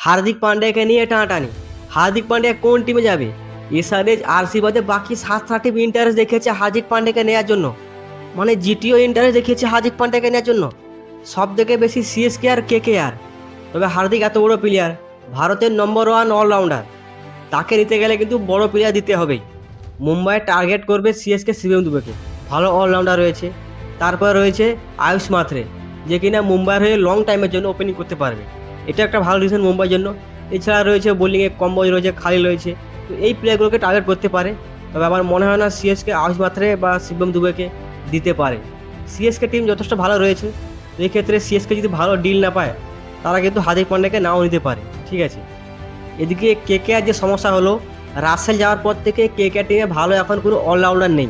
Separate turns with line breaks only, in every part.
হার্দিক পান্ডিয়াকে নিয়ে টানাটানি। হার্দিক পান্ডিয়া কোন টিমে যাবে? এসআরএইচ আরসি বাদে বাকি 7টা টিম ইন্টারেস্ট দেখিয়েছে হার্দিক পান্ডিয়াকে নেওয়ার জন্য। মানে জিটিও ইন্টারেস্ট দেখিয়েছে হার্দিক পান্ডিয়াকে নেওয়ার জন্য। সব থেকে বেশি সিএসকে আর কেকেআর। তবে হার্দিক এত বড় প্লেয়ার, ভারতের নম্বর 1 অলরাউন্ডার, তাকে নিতে গেলে কিন্তু বড় প্লেয়ার দিতে হবেই। মুম্বাই টার্গেট করবে সিএসকে শিবম দুবেকে, ভালো অলরাউন্ডার রয়েছে। তারপর রয়েছে আয়ুষ মাত্রে, যে কিনা মুম্বাইয়ের হয়ে লং টাইমের জন্য ওপেনিং করতে পারবে। এটা একটা ভালো রিজন মুম্বাইয়ের জন্য। এছাড়া রয়েছে বোলিংয়ে কম্বোজ রয়েছে, খালি রয়েছে। তো এই প্লেয়ারগুলোকে টার্গেট করতে পারে। তবে আমার মনে হয় না সিএসকে আয়ুষ মাত্রে বা শিবম দুবেকে দিতে পারে। সিএসকে টিম যথেষ্ট ভালো রয়েছে। তো এই ক্ষেত্রে সিএসকে যদি ভালো ডিল না পায়, তারা কিন্তু হার্দিক পান্ডিয়াকে নাও নিতে পারে। ঠিক আছে, এদিকে কেকেআর যে সমস্যা হলো, রাসেল যাওয়ার পর থেকে কেকেআর টিমে ভালো এখন কোনো অলরাউন্ডার নেই।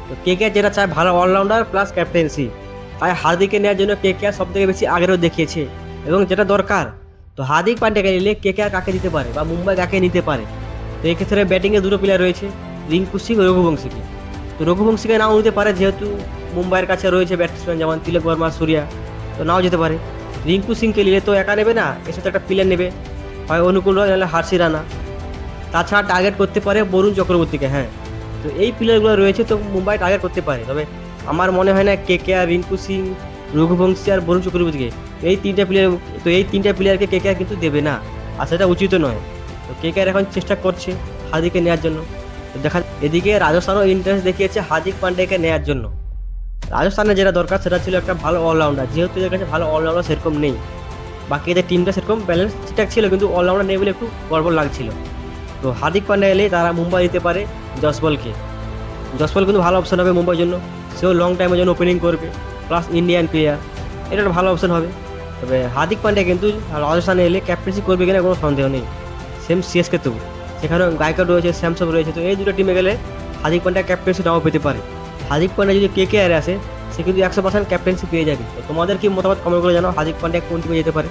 তো কেকেআর যেটা চায় ভালো অলরাউন্ডার প্লাস ক্যাপ্টেন্সি, তাই হার্দিককে নেওয়ার জন্য কেকেআর সব থেকে বেশি আগ্রহ দেখিয়েছে এবং যেটা দরকার। তো হার্দিক পান্ডিয়াকে নিলে কেকেআর কাকে দিতে পারে বা মুম্বাই কাকে নিতে পারে? তো এই ক্ষেত্রে ব্যাটিংয়ে দুটো প্লেয়ার রয়েছে, রিঙ্কু সিং ও রঘুবংশীকে। তো রঘুবংশীকে নাও নিতে পারে, যেহেতু মুম্বাইয়ের কাছে রয়েছে ব্যাটসম্যান যেমন তিলক বর্মা, সূর্যা। তো নাও যেতে পারে। রিঙ্কু সিংকে নিলে তো একা নেবে না, এর সাথে একটা প্লেয়ার নেবে, হয় অনুকূল রয় নাহলে হার্ষি রানা। তাছাড়া টার্গেট করতে পারে বরুণ চক্রবর্তীকে। হ্যাঁ, তো এই প্লেয়ারগুলো রয়েছে, তো মুম্বাই টার্গেট করতে পারে। তবে আমার মনে হয় না কেকেআর রিঙ্কু সিং, রঘুবংশী আর বরুণ চক্রবর্তীকে, এই তিনটা প্লেয়ারকে কেকেআর কিন্তু দেবে না, আর সেটা উচিত নয়। তো কেকেআর এখন চেষ্টা করছে হার্দিককে নেওয়ার জন্য। তো দেখা, এদিকে রাজস্থানও ইন্টারেস্ট দেখিয়েছে হার্দিক পান্ডিয়াকে নেওয়ার জন্য। রাজস্থানের যেটা দরকার সেটা ছিল একটা ভালো অলরাউন্ডার, যেহেতু এদের কাছে ভালো অলরাউন্ডার সেরকম নেই। বাকি এদের টিমটা সেরকম ব্যালেন্স ঠিকঠাক ছিল, কিন্তু অলরাউন্ডার নেই বলে একটু গড়বড় লাগছিল। তো হার্দিক পান্ডিয়া এলে তারা মুম্বাই দিতে পারে জসবলকে। জসবল কিন্তু ভালো অপশন হবে মুম্বাইয়ের জন্য, সেও লং টাইমের জন্য ওপেনিং করবে, প্লাস ইন্ডিয়ান প্লেয়ার, এটা একটা ভালো অপশন হবে। তবে হার্দিক পান্ডিয়া কিন্তু রাজস্থানে এলে ক্যাপ্টেন্সি করবে কিনা কোনো সন্দেহ নেই। সেম সিএসকে তো, সেখানেও গায়কোয়াড় রয়েছে, স্যামসন রয়েছে। তো এই দুটো টিমে গেলে হার্দিক পান্ডিয়া ক্যাপ্টেন্সি নাও পেতে পারে। হার্দিক পান্ডিয়া যদি কেকেআরে আসে, সে কিন্তু 100% ক্যাপ্টেন্সি পেয়ে যাবে। তো তোমাদের কি মতামত কমেন্ট করে জানাও, হার্দিক পান্ডিয়া কোন টিমে যেতে পারে?